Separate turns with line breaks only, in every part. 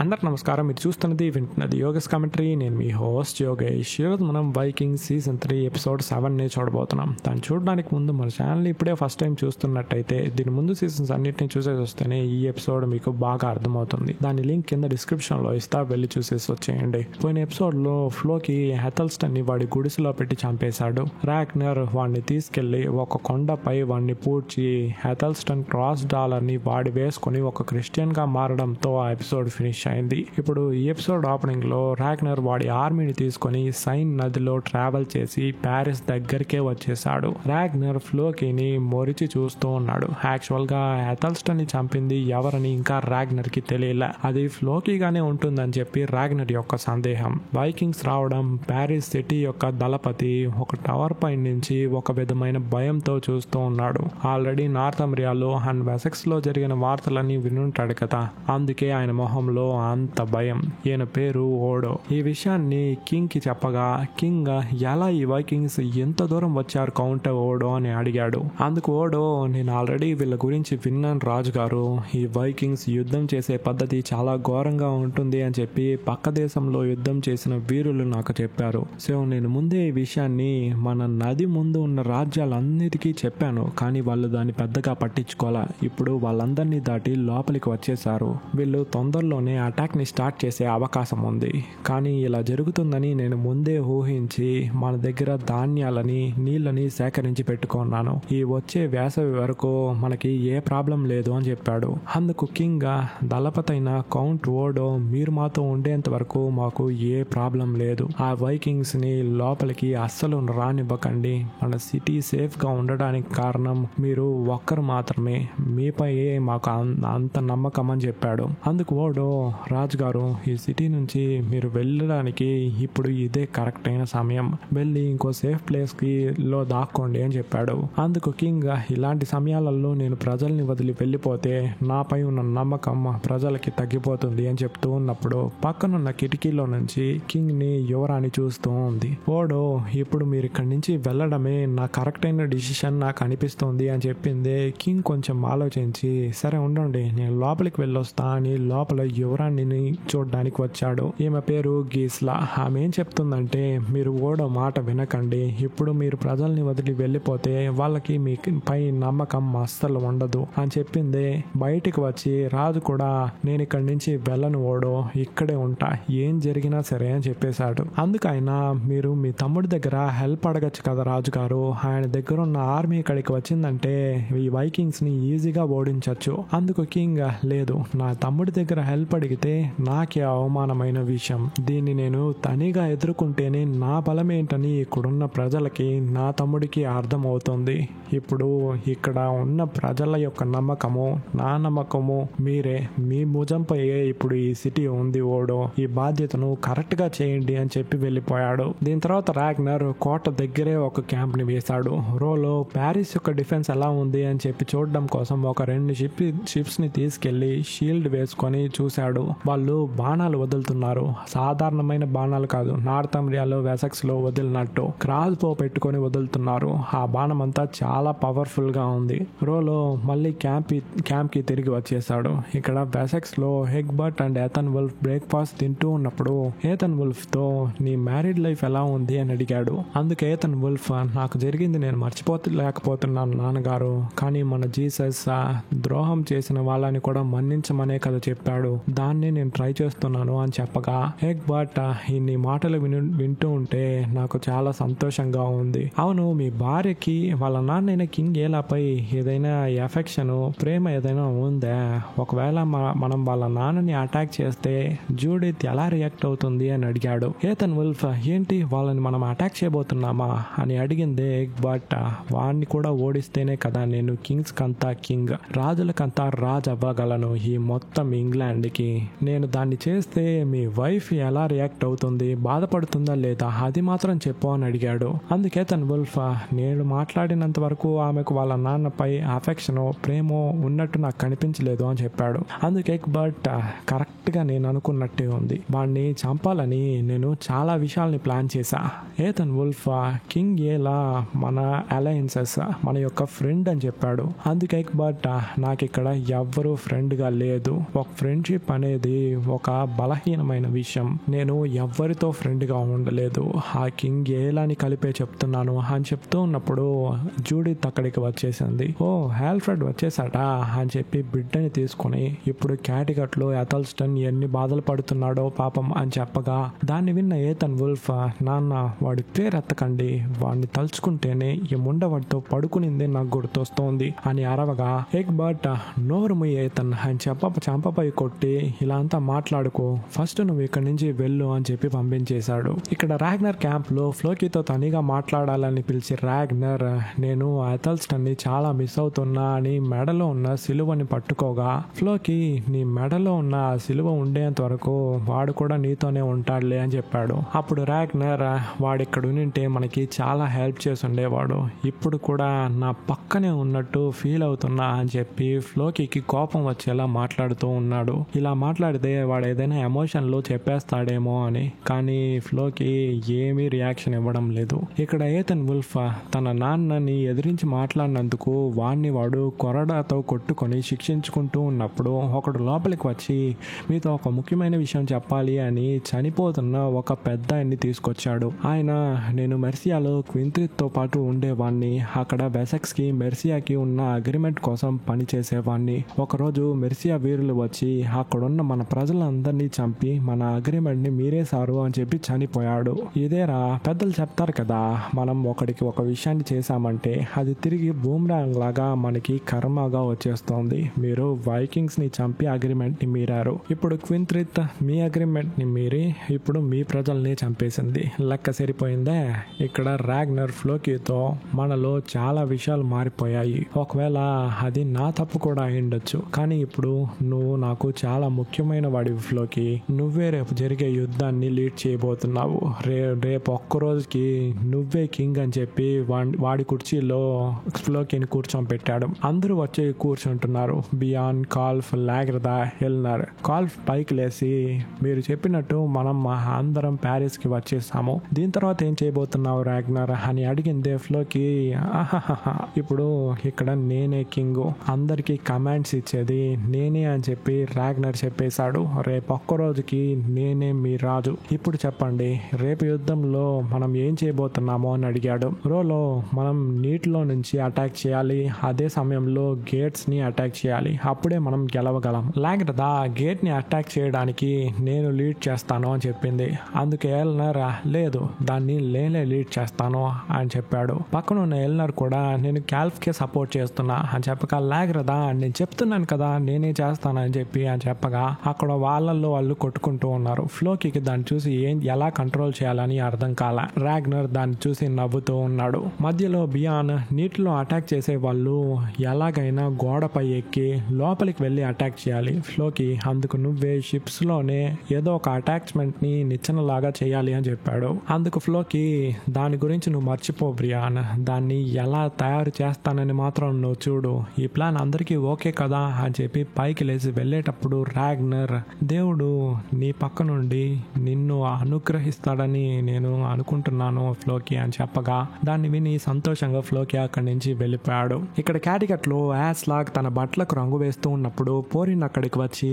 అందరికి నమస్కారం. మీరు చూస్తున్నది వింటున్నది యోగస్ కామెంటరీ. నేను మీ హోస్ట్ యోగేష్. ఈరోజు మనం వైకింగ్ సీజన్ 3 ఎపిసోడ్ 7ని చూడబోతున్నాం. దాన్ని చూడడానికి ముందు మన ఛానల్ని ఇప్పుడే ఫస్ట్ టైం చూస్తున్నట్టయితే దీని ముందు సీజన్స్ అన్నింటినీ చూసేసి వస్తేనే ఈ ఎపిసోడ్ మీకు బాగా అర్థమవుతుంది. దాని లింక్ కింద డిస్క్రిప్షన్లో ఇస్తా, వెళ్ళి చూసేసి వచ్చేయండి. పోయిన ఎపిసోడ్లో ఫ్లోకి హెథల్స్టన్ని వాడి గుడిసెలో పెట్టి చంపేశాడు. రాగ్నర్ వాడిని తీసుకెళ్లి ఒక కొండపై వాడిని పూడ్చి హెథల్స్టన్ క్రాస్ డాలర్ని వాడి వేసుకుని ఒక క్రిస్టియన్ గా మారడంతో ఆ ఎపిసోడ్ ఫినిష్ అయింది. ఇప్పుడు ఈ ఎపిసోడ్ ఓపెనింగ్ లో రాగ్నర్ వాడి ఆర్మీని తీసుకొని సైన్ నదిలో ట్రావెల్ చేసి ప్యారిస్ దగ్గరికే వచ్చేసాడు. రాగ్నర్ ఫ్లోకిని మొరిచి చూస్తూ ఉన్నాడు. యాక్చువల్ గా హెథల్స్టన్ ని చంపింది ఎవరని ఇంకా రాగ్నర్ కి తెలియలే. అది ఫ్లోకీగానే ఉంటుందని చెప్పి రాగ్నర్ యొక్క సందేహం. వైకింగ్స్ రావడం ప్యారిస్ సిటీ యొక్క దళపతి ఒక టవర్ పై నుంచి ఒక విధమైన భయంతో చూస్తూ ఉన్నాడు. ఆల్రెడీ నార్త్ అమెరికాలో అండ్ వెసెక్స్ లో జరిగిన వార్తలన్నీ వినుంటాడు కదా, అందుకే ఆయన మొహంలో అంత భయం. ఈయన పేరు ఓడో. ఈ విషయాన్ని కింగ్ కి చెప్పగా కింగ్ ఎలా ఈ వైకింగ్స్ ఎంత దూరం వచ్చారు కౌంట్ ఓడో అని అడిగాడు. అందుకు ఓడో, నేను ఆల్రెడీ వీళ్ళ గురించి విన్నాను రాజుగారు. ఈ వైకింగ్స్ యుద్ధం చేసే పద్ధతి చాలా ఘోరంగా ఉంటుంది అని చెప్పి పక్క దేశంలో యుద్ధం చేసిన వీరులు నాకు చెప్పారు. సో నేను ముందే ఈ విషయాన్ని మన నది ముందు ఉన్న రాజ్యాలన్నిటికీ చెప్పాను, కానీ వాళ్ళు దాన్ని పెద్దగా పట్టించుకోలే. ఇప్పుడు వాళ్ళందరినీ దాటి లోపలికి వచ్చేసారు. వీళ్ళు తొందరలోనే అటాక్ ని స్టార్ట్ చేసే అవకాశం ఉంది. కానీ ఇలా జరుగుతుందని నేను ముందే ఊహించి మన దగ్గర ధాన్యాలని నీళ్ళని సేకరించి పెట్టుకున్నాను. ఈ వచ్చే వేసవి వరకు మనకి ఏ ప్రాబ్లం లేదు అని చెప్పాడు. అందుకు కింగ్, దళపతైన కౌంట్ ఓడో, మీరు మాతో ఉండేంత వరకు మాకు ఏ ప్రాబ్లం లేదు. ఆ వైకింగ్స్ ని లోపలికి అస్సలు రానివ్వకండి. మన సిటీ సేఫ్ గా ఉండడానికి కారణం మీరు ఒక్కరు మాత్రమే. మీపై మాకు అంత నమ్మకం అని చెప్పాడు. అందుకు ఓడో, రాజుగారు ఈ సిటీ నుంచి మీరు వెళ్ళడానికి ఇప్పుడు ఇదే కరెక్ట్ అయిన సమయం. వెళ్ళి ఇంకో సేఫ్ ప్లేస్ కి లో దాక్కోండి అని చెప్పాడు. అందుకు కింగ్, ఇలాంటి సమయాలలో నేను ప్రజల్ని వదిలి వెళ్ళిపోతే నాపై ఉన్న నమ్మకం ప్రజలకి తగ్గిపోతుంది అని చెప్తూ ఉన్నప్పుడు పక్కనున్న కిటికీలో నుంచి కింగ్ ని యువరాణి చూస్తూ ఉంది. ఓడో, ఇప్పుడు మీరు ఇక్కడి నుంచి వెళ్ళడమే నా కరెక్ట్ అయిన డిసిషన్ నాకు అనిపిస్తుంది అని చెప్పింది. కింగ్ కొంచెం ఆలోచించి, సరే ఉండండి నేను లోపలికి వెళ్ళొస్తా అని లోపల యువరాణిని చూడడానికి వచ్చాడు. ఈమె పేరు గీస్లా. ఆమె ఏం చెప్తుందంటే, మీరు ఓడో మాట వినకండి. ఇప్పుడు మీరు ప్రజల్ని వదిలి వెళ్ళిపోతే వాళ్ళకి మీ పై నమ్మకం అస్సలు ఉండదు అని చెప్పింది. బయటికి వచ్చి రాజు కూడా, నేను ఇక్కడి నుంచి వెళ్ళను ఓడో, ఇక్కడే ఉంటా, ఏం జరిగినా సరే అని చెప్పేశాడు. అందుకైనా మీరు మీ తమ్ముడి దగ్గర హెల్ప్ అడగచ్చు కదా రాజుగారు. ఆయన దగ్గర ఉన్న ఆర్మీ ఇక్కడికి వచ్చిందంటే ఈ వైకింగ్స్ ని ఈజీగా ఓడించచ్చు. అందుకు కింగ్, లేదు, నా తమ్ముడి దగ్గర హెల్ప్ అడిగితే నాకే అవమానమైన విషయం. దీన్ని నేను తనిగా ఎదుర్కొంటేనే నా బలం ఏంటని ఇక్కడున్న ప్రజలకి, నా తమ్ముడికి అర్థం అవుతుంది. ఇప్పుడు ఇక్కడ ఉన్న ప్రజల యొక్క నమ్మకము, నా నమ్మకము మీరే. మీ భుజంపై ఇప్పుడు ఈ సిటీ ఉంది ఓడో, ఈ బాధ్యతను కరెక్ట్ గా చేయండి అని చెప్పి వెళ్ళిపోయాడు. దీని తర్వాత రాగ్నర్ కోట దగ్గరే ఒక క్యాంప్ ని వేశాడు. రోలో ప్యారిస్ యొక్క డిఫెన్స్ ఎలా ఉంది అని చెప్పి చూడడం కోసం ఒక 2 షిప్స్ ని తీసుకెళ్లి షీల్డ్ వేసుకొని చూశాడు. వాళ్ళు బాణాలు వదులుతున్నారు. సాధారణమైన బాణాలు కాదు, నార్త్ అమెరికాలో వెసెక్స్ లో వదిలినట్టు క్రాస్ బో పెట్టుకొని వదులుతున్నారు. ఆ బాణం అంతా చాలా పవర్ఫుల్ గా ఉంది. రోలో మళ్ళీ క్యాంప్ కి తిరిగి వచ్చేసాడు. ఇక్కడ వెసెక్స్ లో హెగ్బర్ట్ అండ్ ఏథన్ వుల్ఫ్ బ్రేక్ఫాస్ట్ తింటూ ఉన్నప్పుడు ఏథన్ వుల్ఫ్ తో, నీ మ్యారీడ్ లైఫ్ ఎలా ఉంది అని అడిగాడు. అందుకే ఏథన్ వుల్ఫ్, నాకు జరిగింది నేను మర్చిపోలేకపోతున్నాను నాన్నగారు, కానీ మన జీసస్ ద్రోహం చేసిన వాళ్ళని కూడా మన్నించమనే కదా చెప్పాడు, దాన్ని నేను ట్రై చేస్తున్నాను అని చెప్పగా హెగ్బర్ట్, ఇన్ని మాటలు వింటూ ఉంటే నాకు చాలా సంతోషంగా ఉంది. అవును, మీ భార్యకి వాళ్ళ నాన్న కింగ్ ఏలాపై ఏదైనా ఎఫెక్షన్, ప్రేమ ఏదైనా ఉందా? ఒకవేళ మనం వాళ్ళ నాన్నని అటాక్ చేస్తే జూడిత్ ఎలా రియాక్ట్ అవుతుంది అని అడిగాడు. ఏథన్ వుల్ఫ్, ఏంటి వాళ్ళని మనం అటాక్ చేయబోతున్నామా అని అడిగింది. బట్ వాడిని కూడా ఓడిస్తేనే కదా నేను కింగ్స్ కంతా కింగ్, రాజులకంతా రాజు అవ్వగలను ఈ మొత్తం ఇంగ్లాండ్ కి. నేను దాన్ని చేస్తే మీ వైఫ్ ఎలా రియాక్ట్ అవుతుంది, బాధపడుతుందా లేదా, అది మాత్రం చెప్పు అని అడిగాడు. అందుకే తన వుల్ఫ్, నేను మాట్లాడినంత వరకు ఆమెకు వాళ్ళ నాన్నపై అఫెక్షన్, ప్రేమ ఉన్నట్టు నాకు కనిపించలేదు అని చెప్పాడు. అందుకే బట్ కరెక్ట్ గా నేను అనుకున్నట్టే ఉంది, వాడిని చంపాలని నేను చాలా విషయాల్ని ప్లాన్ చేశా. ఏథన్ వుల్ఫ్, కింగ్ ఏలా మన అలయన్సెస్, మన యొక్క ఫ్రెండ్ అని చెప్పాడు. అందుకే బట్ నాకు ఇక్కడ ఎవ్వరూ ఫ్రెండ్ గా లేదు. ఒక ఫ్రెండ్షిప్ అనే అనేది ఒక బలహీనమైన విషయం. నేను ఎవ్వరితో ఫ్రెండ్గా ఉండలేదు, ఆ కింగ్ ఏలాని కలిపే చెప్తున్నాను అని చెప్తూ ఉన్నప్పుడు జూడిత్ అక్కడికి వచ్చేసింది. ఓ ఆల్ఫ్రెడ్ వచ్చేసాడా అని చెప్పి బిడ్డని తీసుకుని ఇప్పుడు క్యాటిగట్లో ఎథల్స్టన్ ఎన్ని బాధలు పడుతున్నాడో పాపం అని చెప్పగా దాన్ని విన్న ఏథన్ వుల్ఫ్, నాన్న వాడి పేరు ఎత్తకండి, వాడిని తలుచుకుంటేనే ఈ ముండవాడితో పడుకునిందే నాకు గుర్తొస్తోంది అని అరవగా ఎగ్బర్ట్ నోరు ముయ్యి ఏథన్ అని చంపపై కొట్టి ఇలా అంతా మాట్లాడుకో, ఫస్ట్ నువ్వు ఇక్కడి నుంచి వెళ్ళు అని చెప్పి పంపించేశాడు. ఇక్కడ రాగ్నర్ క్యాంప్ లో ఫ్లోకీతో తనిగా మాట్లాడాలని పిలిచి రాగ్నర్, నేను ఎథల్స్టన్ ని చాలా మిస్ అవుతున్నా అని మెడలో ఉన్న సిలువని పట్టుకోగా ఫ్లోకి, నీ మెడలో ఉన్న ఆ సిలువ ఉండేంత వరకు వాడు కూడా నీతోనే ఉంటాడులే అని చెప్పాడు. అప్పుడు రాగ్నర్, వాడిక్కడ ఉంటే మనకి చాలా హెల్ప్ చేసి ఉండేవాడు, ఇప్పుడు కూడా నా పక్కనే ఉన్నట్టు ఫీల్ అవుతున్నా అని చెప్పి ఫ్లోకీకి కోపం వచ్చేలా మాట్లాడుతూ ఉన్నాడు. ఇలా మాట్లాడితే వాడు ఏదైనా ఎమోషన్ లో చెప్పేస్తాడేమో అని, కానీ ఫ్లోకి ఏమీ రియాక్షన్ ఇవ్వడం లేదు. ఇక్కడ ఏథన్ వుల్ఫ్ తన నాన్నని ఎదిరించి మాట్లాడినందుకు వాడు కొరడాతో కొట్టుకొని శిక్షించుకుంటూ ఉన్నప్పుడు ఒకడు లోపలికి వచ్చి మీతో ఒక ముఖ్యమైన విషయం చెప్పాలి అని చనిపోతున్న ఒక పెద్ద ఆయన్ని తీసుకొచ్చాడు. ఆయన, నేను మెర్సియాలో క్వింత్రిత్తో పాటు ఉండేవాడిని, అక్కడ వెసెక్స్ కి మెర్సియాకి ఉన్న అగ్రిమెంట్ కోసం పనిచేసేవాడిని. ఒకరోజు మెర్సియా వీరులు వచ్చి అక్కడున్న మన ప్రజలందరినీ చంపి మన అగ్రిమెంట్ ని మీరేశారు అని చెప్పి చనిపోయాడు. ఇదేరా పెద్దలు చెప్తారు కదా, మనం ఒకడికి ఒక విషయాన్ని చేశామంటే అది తిరిగి బూమ్రాంగ్ లాగా మనకి కర్మగా వచ్చేస్తోంది. మీరు వైకింగ్స్ ని చంపి అగ్రిమెంట్ ని మీరారు, ఇప్పుడు క్వింత్రిత్ మీ అగ్రిమెంట్ ని మీరి ఇప్పుడు మీ ప్రజల్ని చంపేసింది, లెక్క సరిపోయిందే. ఇక్కడ రాగ్నర్ ఫ్లోకీతో మనలో చాలా విషయాలు మారిపోయాయి, ఒకవేళ అది నా తప్పు కూడా అయిండొచ్చు, కానీ ఇప్పుడు నువ్వు నాకు చాలా ముఖ్యమైన వాడివి ఫ్లోకి, నువ్వే రేపు జరిగే యుద్ధాన్ని లీడ్ చేయబోతున్నావు, రేపు ఒక్కరోజుకి నువ్వే కింగ్ అని చెప్పి వాడి కుర్చీలో ఫ్లోకీని కూర్చొని పెట్టాడు. అందరూ వచ్చి కూర్చుంటున్నారు. బియాన్, కాల్ఫ్, లాగ్రదా, ఎల్నర్. కాల్ఫ్ పైకి లేసి, మీరు చెప్పినట్టు మనం అందరం ప్యారిస్ కి వచ్చేసాము, దీని తర్వాత ఏం చేయబోతున్నావు రాగ్నర్ అని అడిగిందే ఫ్లోకి. ఇప్పుడు ఇక్కడ నేనే కింగ్, అందరికి కమాండ్స్ ఇచ్చేది నేనే అని చెప్పి రాగ్నర్ చెప్పేశాడు. రేపు ఒక్క రోజుకి నేనే మీ రాజు, ఇప్పుడు చెప్పండి రేపు యుద్ధంలో మనం ఏం చేయబోతున్నామో అని అడిగాడు. రోలో మనం నీటిలో నుంచి అటాక్ చేయాలి, అదే సమయంలో గేట్స్ ని అటాక్ చేయాలి, అప్పుడే మనం గెలవగలం. లాగ్రదా గేట్ ని అటాక్ చేయడానికి నేను లీడ్ చేస్తాను అని చెప్పింది. అందుకే ఎల్నర్, లేదు దాన్ని నేనే లీడ్ చేస్తాను అని చెప్పాడు. పక్కన ఉన్న ఎల్నర్ కూడా నేను క్యాల్ఫ్ కే సపోర్ట్ చేస్తున్నా అని చెప్పగా లాగ్రదా, నేను చెప్తున్నాను కదా నేనే చేస్తానని చెప్పి అని చెప్పగా అక్కడ వాళ్ళల్లో వాళ్ళు కొట్టుకుంటూ ఉన్నారు. ఫ్లోకి దాన్ని చూసి ఎలా కంట్రోల్ చేయాలని అర్థం కాల. రాగ్నర్ దాన్ని చూసి నవ్వుతూ ఉన్నాడు. మధ్యలో బియాన్, నీటిలో అటాక్ చేసే వాళ్ళు ఎలాగైనా గోడపై ఎక్కి లోపలికి వెళ్ళి అటాక్ చేయాలి ఫ్లోకి, అందుకు నువ్వే షిప్స్ లోనే ఏదో ఒక అటాచ్మెంట్ ని నిచ్చెనలాగా చేయాలి అని చెప్పాడు. అందుకు ఫ్లోకి, దాని గురించి నువ్వు మర్చిపో బ్రియాన్, దాన్ని ఎలా తయారు చేస్తానని మాత్రం నువ్వు చూడు, ఈ ప్లాన్ అందరికీ ఓకే కదా అని చెప్పి పైకి లేచి వెళ్ళేటప్పుడు రాగ్నర్, దేవుడు నీ పక్క నుండి నిన్ను అనుగ్రహిస్తాడని నేను అనుకుంటున్నాను ఫ్లోకి అని చెప్పగా దాన్ని విని సంతోషంగా ఫ్లోకి అక్కడి నుంచి వెళ్ళిపోయాడు. ఇక్కడ క్యాటిగట్ లో యాస్లాగ్ తన బట్టలకు రంగు వేస్తూ ఉన్నప్పుడు పోరిన్ అక్కడికి వచ్చి,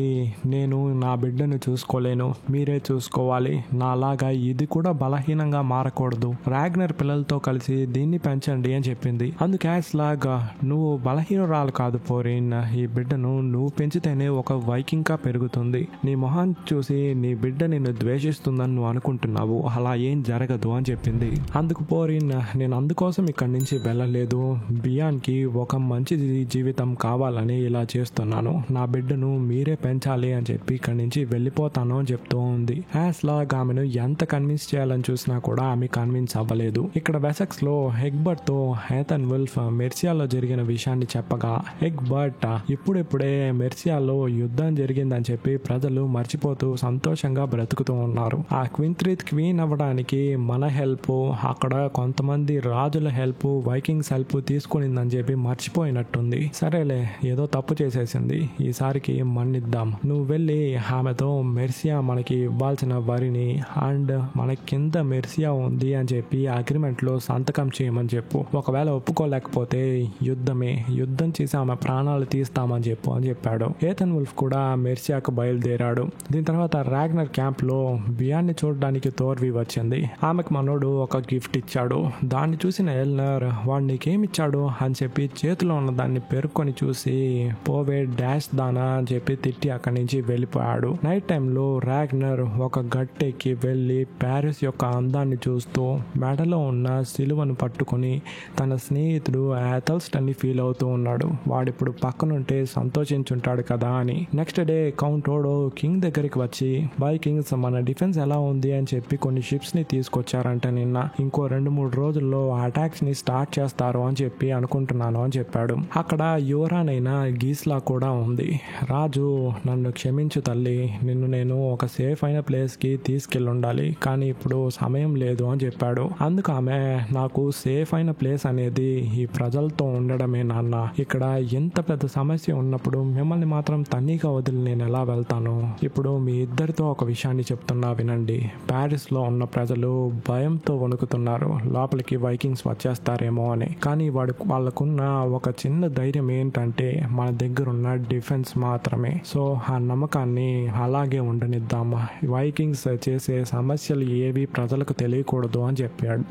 నేను నా బిడ్డను చూసుకోలేను, మీరే చూసుకోవాలి, నాలాగా ఇది కూడా బలహీనంగా మారకూడదు, రాగ్నర్ పిల్లలతో కలిసి దీన్ని పెంచండి అని చెప్పింది. అందుకు యాస్లాగ్, నువ్వు బలహీనురాలు కాదు పోరిన్, ఈ బిడ్డను నువ్వు పెంచితేనే ఒక వైకింగ్ గా పెరుగుతుంది, నీ మొహాన్ని చూసి నీ బిడ్డ నిన్ను ద్వేషిస్తుందని నువ్వు అనుకుంటున్నావు, అలా ఏం జరగదు అని చెప్పింది. అందుకు పోరిన్, నేను అందుకోసం ఇక్కడి నుంచి వెళ్ళలేదు, బియాన్ కి ఒక మంచి జీవితం కావాలని ఇలా చేస్తున్నాను, నా బిడ్డను మీరే పెంచాలి అని చెప్పి ఇక్కడి నుంచి వెళ్ళిపోతాను అని చెప్తూ ఉంది. యాస్లాగ్ ఆమెను ఎంత కన్విన్స్ చేయాలని చూసినా కూడా ఆమె కన్విన్స్ అవ్వలేదు. ఇక్కడ వెసెక్స్ లో ఎగ్బర్ట్ తో ఏథన్ వుల్ఫ్ మెర్సియాలో జరిగిన విషయాన్ని చెప్పగా ఎగ్బర్ట్, ఇప్పుడిప్పుడే మెర్సియాలో యుద్ధం జరిగిందని చెప్పి ప్రజలు మర్చిపోతూ సంతోషంగా బ్రతుకుతూ ఉన్నారు. ఆ క్వింత్రిత్ క్వీన్ అవ్వడానికి మన హెల్ప్, అక్కడ కొంతమంది రాజుల హెల్ప్, వైకింగ్స్ హెల్ప్ తీసుకునిందని చెప్పి మర్చిపోయినట్టుంది. సరేలే, ఏదో తప్పు చేసేసింది, ఈసారికి మన్నిద్దాం, నువ్వు వెళ్ళి ఆమెతో మెర్సియా మనకి ఇవ్వాల్సిన వరిని అండ్ మన కింద మెర్సియా ఉంది అని చెప్పి అగ్రిమెంట్ లో సంతకం చేయమని చెప్పు, ఒకవేళ యుద్ధం చేసి ఆమె ప్రాణాలు తీస్తామని చెప్పు అని చెప్పాడు. ఏథన్ వుల్ఫ్ కూడా మెర్సియా మెర్సియాకు బయలుదేరాడు. దీని తర్వాత రాగ్నర్ క్యాంప్ లో బియాన్ని చూడడానికి థోర్వి వచ్చింది. ఆమెకు మనోడు ఒక గిఫ్ట్ ఇచ్చాడు. దాన్ని చూసిన ఎల్నర్ వాడు నీకేమిచ్చాడు అని చెప్పి చేతిలో ఉన్న దాన్ని పెరుక్కొని చూసి పోవే డాష్ దానా అని చెప్పి తిట్టి అక్కడి నుంచి వెళ్ళిపోయాడు. నైట్ టైంలో రాగ్నర్ ఒక గట్టెక్కి వెళ్ళి ప్యారిస్ యొక్క అందాన్ని చూస్తూ మెడలో ఉన్న సిలువను పట్టుకొని తన స్నేహితుడు అథెల్స్టన్ ని ఫీల్ అవుతూ ఉన్నాడు. వాడిప్పుడు పక్కనుంటే సంతోషించుంటాడు కదా అని. నెక్స్ట్ డే కౌంట్ ఓడో కింగ్ దగ్గరికి వచ్చి వైకింగ్స్ మన డిఫెన్స్ ఎలా ఉంది అని చెప్పి కొన్ని షిప్స్ ని తీసుకొచ్చారంట నిన్న. ఇంకో 2-3 రోజుల్లో అటాక్స్ ని స్టార్ట్ చేస్తారు అని చెప్పి అనుకుంటున్నాను అని చెప్పాడు. అక్కడ యువరానైనా గీస్లా కూడా ఉంది. రాజు నన్ను క్షమించు తల్లి, నిన్ను నేను ఒక సేఫ్ అయిన ప్లేస్ కి తీసుకెళ్ళి ఉండాలి, కానీ ఇప్పుడు సమయం లేదు అని చెప్పాడు. అందుకు ఆమె నాకు సేఫ్ అయిన ప్లేస్ అనేది ఈ ప్రజలతో ఉండడమే నాన్న. ఇక్కడ ఎంత పెద్ద సమస్య ఉన్నప్పుడు మిమ్మల్ని మాత్రం తన్నీగా వదిలి నేను ఎలా వెళ్తాను? ఇప్పుడు మీ ఇద్దరితో ఒక విషయాన్ని చెప్తున్నా వినండి. ప్యారిస్ లో ఉన్న ప్రజలు భయంతో వణుకుతున్నారు లోపలికి వైకింగ్స్ వచ్చేస్తారేమో అని. కానీ వాళ్ళకున్న ఒక చిన్న ధైర్యం ఏంటంటే మన దగ్గర ఉన్న డిఫెన్స్ మాత్రమే. సో ఆ నమ్మకాన్ని అలాగే ఉండనిద్దామా. వైకింగ్స్ చేసే సమస్యలు ఏవి ప్రజలకు తెలియకూడదు అని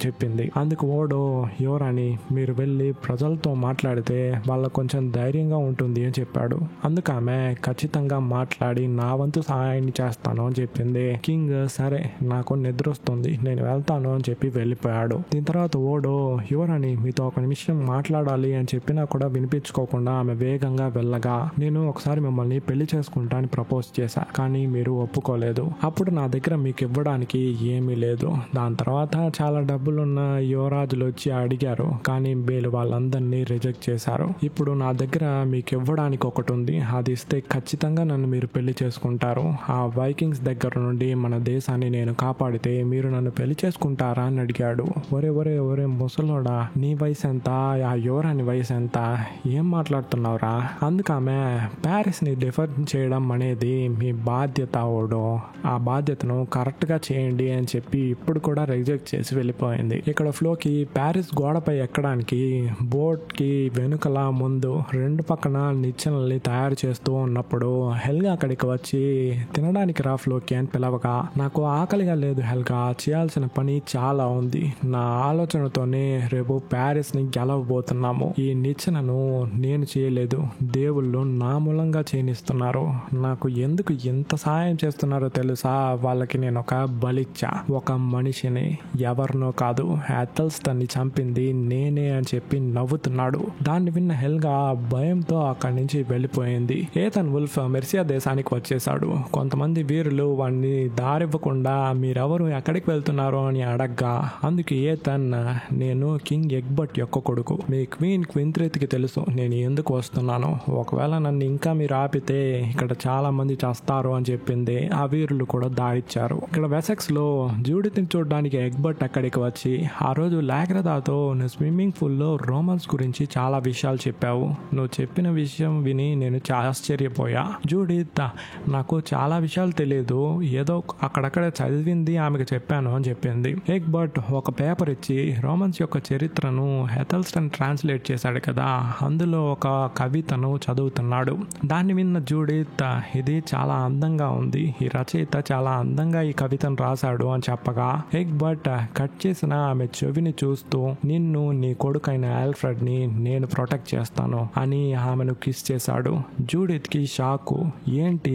చెప్పింది. అందుకు ఓడో యువరాణి మీరు వెళ్ళి ప్రజలతో మాట్లాడితే వాళ్ళకు కొంచెం ధైర్యంగా ఉంటుంది అని చెప్పాడు. అందుకు ఆమె ఖచ్చితంగా మాట్లాడి నా వంతు సహాయాన్ని చేస్తాను అని చెప్పింది. కింగ్ సరే నాకు నిద్ర వస్తుంది నేను వెళ్తాను అని చెప్పి వెళ్ళిపోయాడు. దీని తర్వాత ఓడో యువరాణి మీతో ఒక నిమిషం మాట్లాడాలి అని చెప్పినా కూడా వినిపించుకోకుండా ఆమె వేగంగా వెళ్ళగా నేను ఒకసారి మిమ్మల్ని పెళ్లి చేసుకుంటా అని ప్రపోజ్ చేశా, కానీ మీరు ఒప్పుకోలేదు. అప్పుడు నా దగ్గర మీకు ఇవ్వడానికి ఏమీ లేదు. దాని తర్వాత చాలా డబ్బులున్న యువరాజులు వచ్చి అడిగారు, కానీ వీళ్ళు వాళ్ళందరినీ రిజెక్ట్ చేశారు. ఇప్పుడు నా దగ్గర మీకు ఇవ్వడానికి ఒకటి ఉంది, అది ఇస్తే ఖచ్చితంగా నన్ను మీరు పెళ్లి చేసుకుంటారు. ఆ వైకింగ్స్ దగ్గర నుండి మన దేశాన్ని నేను కాపాడితే మీరు నన్ను పెళ్లి చేసుకుంటారా అని అడిగాడు. ఒరే ఒరే ఒరే ముసలోడా, నీ వయసు ఎంత, ఆ యువరాని వయసు ఎంత, ఏం మాట్లాడుతున్నావురా? అందుకు ఆమె ప్యారిస్ ని డిఫర్ చేయడం అనేది మీ బాధ్యత ఓడో, ఆ బాధ్యతను కరెక్ట్ గా చేయండి అని చెప్పి ఇప్పుడు కూడా రిజెక్ట్ చేసి వెళ్ళిపోయింది. ఇక్కడ ఫ్లోకి ప్యారిస్ గోడపై ఎక్కడానికి బోట్ కి వెనుకల ముందు 2 పక్కన నిచ్చెనల్ని తయారు చేస్తూ ఉన్నప్పుడు హెల్గా అక్కడికి వచ్చి తినడానికి రా ఫ్లోకి అని పిలవగా నాకు ఆకలిగా లేదు హెల్గా, చేయాల్సిన పని చాలా ఉంది. నా ఆలోచనతోనే రేపు ప్యారిస్ ని గెలవబోతున్నాము. ఈ నిచ్చెనను నేను చేయలేదు, దేవుళ్ళు నా మూలంగా చేయనిస్తున్నారు. నాకు ఎందుకు ఎంత సహాయం చేస్తున్నారో తెలుసా? వాళ్ళకి నేను ఒక బలిచ్చా, ఒక మనిషిని, ఎవరినో కాదు, అథెల్స్టన్ ని చంపింది నేనే అని చెప్పి నవ్వుతున్నాడు. దాన్ని విన్న హెల్గా భయంతో అక్కడి నుంచి వెళ్ళిపోయింది. ఏథన్ వుల్ఫ్ మెర్సియా దేశానికి వచ్చేసాడు. కొంతమంది వీరులు వాడిని దారివ్వకుండా మీరెవరు ఎక్కడికి వెళ్తున్నారు అని అడగ్గా అందుకు ఏథన్ నేను కింగ్ ఎగ్బర్ట్ యొక్క కొడుకు, మీ క్వీన్ క్వింత్రిత్ కి తెలుసు నేను ఎందుకు వస్తున్నాను. ఒకవేళ నన్ను ఇంకా మీరు ఆపితే ఇక్కడ చాలా మంది చేస్తారు అని చెప్పింది. ఆ వీరులు కూడా దాడిచ్చారు. ఇక్కడ వెసెక్స్ లో జూడిత్ ని చూడడానికి ఎగ్బర్ట్ అక్కడికి వచ్చి ఆ రోజు లాగ్రదాతో స్విమ్మింగ్ పూల్ లో రోమన్స్ గురించి చాలా విషయాలు చెప్పావు. నువ్వు చెప్పిన విషయం విని నేను చాలా ఆశ్చర్యపోయా. జూడిత్ నాకు చాలా విషయాలు తెలియదు, ఏదో అక్కడక్కడ చదివింది ఆమెకు చెప్పాను అని చెప్పింది. ఎగ్బర్ట్ ఒక పేపర్ ఇచ్చి రోమన్స్ యొక్క చరిత్రను అథెల్స్టన్ ట్రాన్స్లేట్ చేశాడు కదా, అందులో ఒక కవితను చదువుతున్నాడు. దాన్ని విన్న జూడిత్ ఇది చాలా అందంగా ఉంది, ఈ రచయిత చాలా అందంగా ఈ కవితను రాశాడు అని చెప్పగా ఎగ్బర్ట్ కట్ చేసిన ఆమె చెవిని చూస్తూ నిన్ను నీ కొడుకైన ఆల్ఫ్రెడ్ ని నేను ప్రొటెక్ట్ చేస్తాను అని ఆమెను కిస్ చేశాడు. జూడిత్ కి షాకు, ఏంటి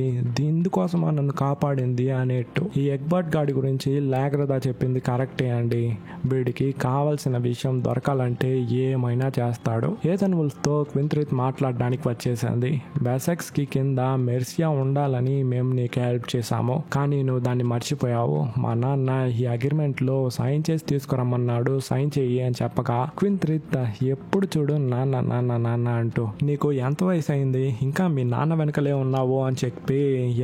ఇందుకోసమా నన్ను కాపాడింది అనేట్టు. ఈ ఎగ్బర్ట్ గాడి గురించి లాగ్రదా చెప్పింది కరెక్టే అండి, వీడికి కావాల్సిన విషయం దొరకాలంటే ఏమైనా చేస్తాడు. ఏథన్ వుల్ఫ్ తో క్వింత్రిత్ మాట్లాడడానికి వచ్చేసింది. వెసెక్స్ కి కింద మెర్సియా ఉండాలని మేము నీకు హెల్ప్ చేశాము, కానీ నువ్వు దాన్ని మర్చిపోయావు. మా నాన్న ఈ అగ్రిమెంట్ లో సైన్ చేసి తీసుకురమ్మన్నాడు, సైన్ చెయ్యి అని చెప్పగా క్వింత్రిత్ ఎప్పుడు చూడు నాన్న నాన్న నాన్న అంటూ నీకు ఎంత వయసు అయింది, ఇంకా మీ నాన్న వెనకలే ఉన్నావు అని చెప్పి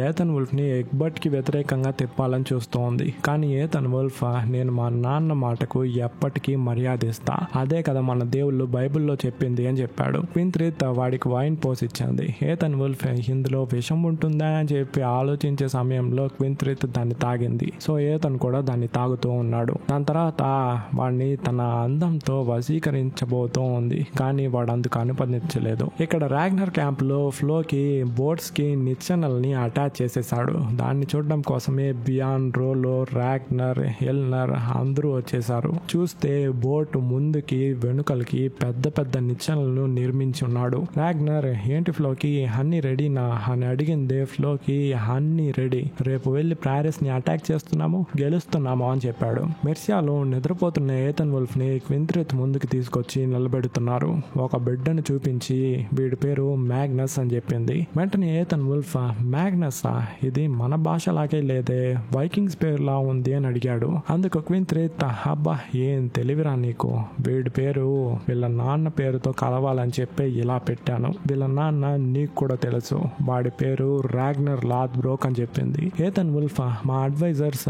ఏథన్ వుల్ఫ్ ని ఎగ్బర్ట్ కి వ్యతిరేకంగా తిప్పాలని చూస్తోంది. కానీ ఏథన్ వుల్ఫ్ నేను మా నాన్న మాటకు ఎప్పటికీ మర్యాదిస్తా, అదే కదా మన దేవుళ్ళు బైబిల్లో చెప్పింది అని చెప్పాడు. క్వింత్రిత్ వాడికి వైన్ పోసిచ్చింది. ఏథన్ వుల్ఫ్ ఇందులో విషం ఉంటుందా అని చెప్పి ఆలోచించే సమయంలో క్వింత్రిత్ దాన్ని తాగింది. సో ఏథన్ కూడా దాన్ని తాగుతూ ఉన్నాడు. దాని తర్వాత వాడిని తన అందంతో వశీకరించబోతూ ఉంది, కానీ వాడు అందుకు అనుమతించలేదు. ఇక్కడ రాగ్నర్ క్యాంప్ లో ఫ్లోకి బోట్స్ కి నిచ్చెనల్ని అటాచ్ చేసేసాడు. దాన్ని చూడడం కోసమే బియాన్, రోలో, రాగ్నర్, ఎల్నర్ అందరూ వచ్చేసారు. చూస్తే బోట్ ముందుకి వెనుకలకి పెద్ద పెద్ద నిచ్చెనలను నిర్మించి ఉన్నాడు. రాగ్నర్, ఏంటి ఫ్లోకి అన్ని రెడీనా అని అడిగిందే. ఫ్లోకి అన్ని రెడీ, రేపు వెళ్లి ప్యారిస్ ని అటాక్ చేస్తున్నాము, గెలుస్తున్నాము అని చెప్పాడు. మెర్సియాలో నిద్రపోతున్న ఏథన్ వుల్ఫ్ ని క్వింత్రిత్ ముందుకు తీసుకొచ్చి నిలబెడుతున్నారు. ఒక బిడ్డను చూపించి వీడి పేరు మ్యాగ్నస్ అని చెప్పింది. వెంటనే ఏథన్ వుల్ఫ్, మ్యాగ్నస్ ఇది మన భాషలాగే లేదే, వైకింగ్స్ పేరులా ఉంది అని అడిగాడు. అందుకు క్వింత్రిత్, అబ్బా ఏం తెలివిరా నీకు, వీడి పేరు వీళ్ళ నాన్న పేరుతో కలవాలని చెప్పి ఇలా పెట్టాను, వీళ్ళ నాన్న నీకు కూడా తెలుసు, వాడి పేరు రాగ్నర్ లాథ్బ్రోక్ అని చెప్పింది. ఏథన్ వుల్ఫ్, మా అడ్వైజర్స్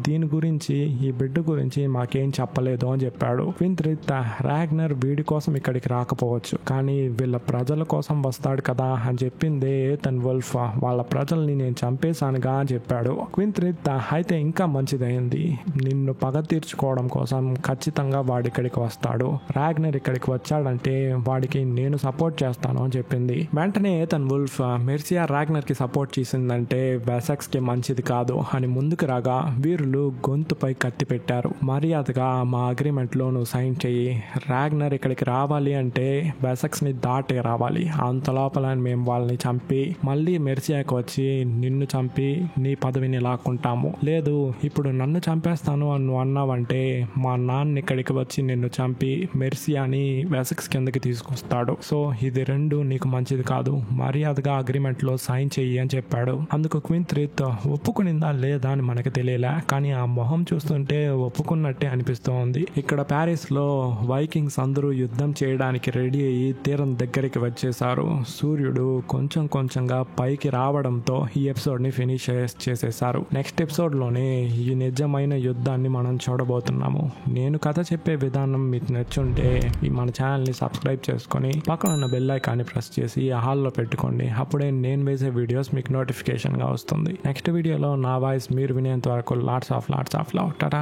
దీని గురించి, ఈ బిడ్డ గురించి మాకేం చెప్పలేదు అని చెప్పాడు. క్వింత్రిత్, రాగ్నర్ వీడి కోసం ఇక్కడికి రాకపోవచ్చు, కానీ వీళ్ళ ప్రజల కోసం వస్తాడు కదా అని చెప్పింది ఏథన్ వుల్ఫ్. వాళ్ళ ప్రజల్ని నేను చంపేశానుగా అని చెప్పాడు. క్వింత్రిత్, అయితే ఇంకా మంచిదైంది, నిన్ను పగ తీర్చుకోవడం కోసం ఖచ్చితంగా వాడి ఇక్కడికి వస్తాడు, రాగ్నర్ ఇక్కడికి వచ్చాడంటే వాడికి నేను సపోర్ట్ చేస్తాను అని చెప్పింది. వెంటనే ఏథన్ వుల్ఫ్, మెర్సియా రాగ్నర్ కి సపోర్ట్ చేసిందంటే వెసెక్స్ కి మంచిది కాదు అని ముందుకు రాగా వీరులు గొంతుపై కత్తి పెట్టారు. మర్యాదగా మా అగ్రిమెంట్ లో నువ్వు సైన్ చెయ్యి, రాగ్నర్ ఇక్కడికి రావాలి అంటే వెసెక్స్ ని దాటే రావాలి, అంత లోపల మేము వాళ్ళని చంపి మళ్ళీ మెర్సియాకి వచ్చి నిన్ను చంపి నీ పదవిని లాక్కుంటాము, లేదు ఇప్పుడు నన్ను చంపేస్తాను అని నువ్వు అన్నావంటే మా నాన్న ఇక్కడికి వచ్చి నిన్ను చంపి మెర్సియాని వెసెక్స్ కిందకి తీసుకొస్తాడు, సో ఇది రెండు నీకు మంచిది కాదు, మర్యాదగా అగ్రిమెంట్ లో సైన్ చెయ్యి అని చెప్పాడు. అందుకు క్వింత్రిత్ ఒప్పుకునిందా లేదా అని మనకు తెలియలే, కానీ ఆ మొహం చూస్తుంటే ఒప్పుకున్నట్టే అనిపిస్తోంది. ఇక్కడ ప్యారిస్ లో వైకింగ్స్ అందరూ యుద్ధం చేయడానికి రెడీ అయ్యి తీరం దగ్గరికి వచ్చేసారు. సూర్యుడు కొంచెం కొంచెంగా పైకి రావడంతో ఈ ఎపిసోడ్ ని ఫినిష్ చేసేసారు. నెక్స్ట్ ఎపిసోడ్ లోనే ఈ నిజమైన యుద్ధాన్ని మనం చూడబోతున్నాము. నేను కథ చెప్పే విధానం మీకు నచ్చుంటే మన ఛానల్ ని సబ్స్క్రైబ్ చేసుకొని పక్కన ఉన్న బెల్ ఐకాన్ ని ప్రెస్ చేసి హాల్లో పెట్టుకోండి, అప్పుడే నేను వేసే వీడియోస్ మీకు నోటిఫికేషన్ గా వస్తుంది. నెక్స్ట్ వీడియోలో నా వాయిస్ మీరు వినేంత వరకు లాట్స్ ఆఫ్ లవ్. టాటా.